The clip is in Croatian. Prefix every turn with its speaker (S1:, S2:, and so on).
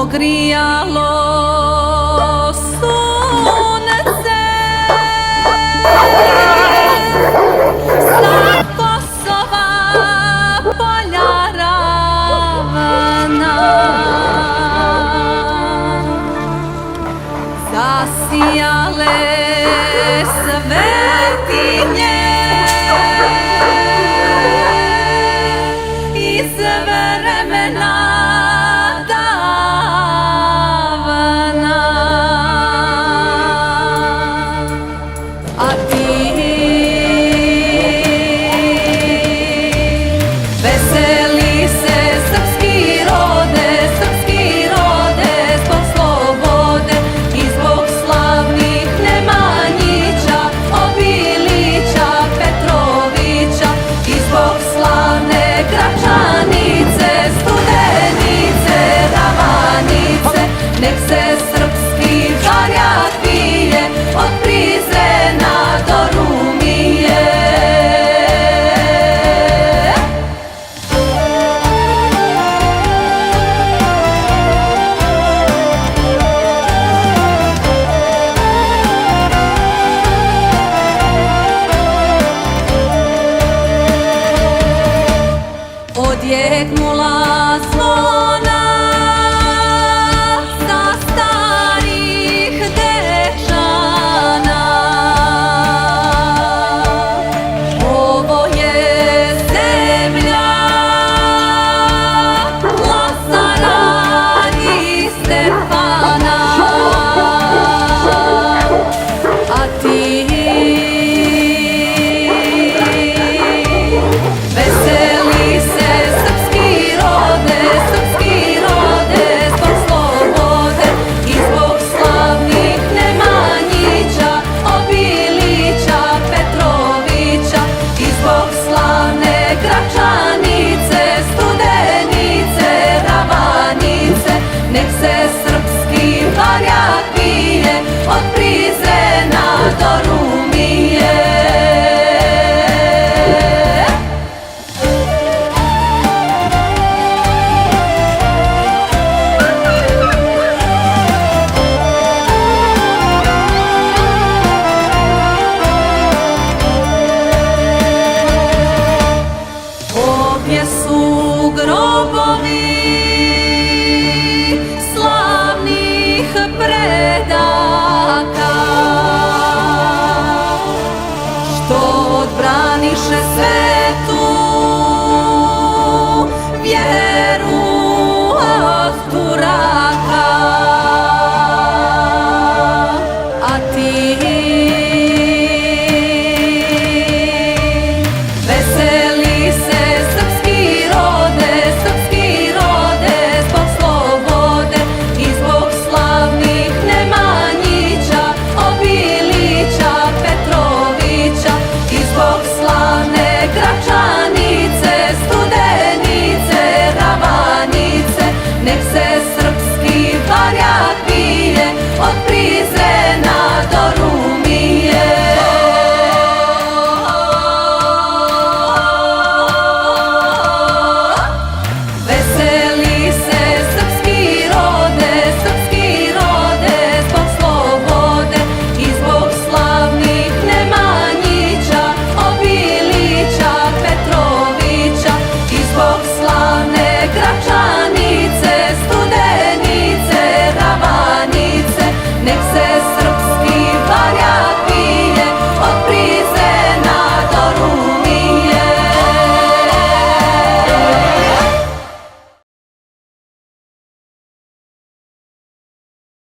S1: ogrijalo sunce sa Kosova polja ravna, zasijale svetinje iz vremena davna, a ti veseli se srpski rode zbog slobode i zbog slavnih Nemanjića, Obilića, Petrovića i zbog slavne Gračanice, Studenice, Ravanice. Nek se srpski barjak vije od Prizrena do Rumije. Odjeknula zvona sa starih dečana. Ovo je zemlja Lazara i Stefana, a ti veseli se srpski rode zbog slobode i zbog slavnih Nemanjića, Obilića, Petrovića i zbog slavne Gračanice, Studenice, Ravanice. Nek se srpski barjak vije od Prizrena do Rumije. Ovdje su grobovi slavnih predaka, što odbraniše sve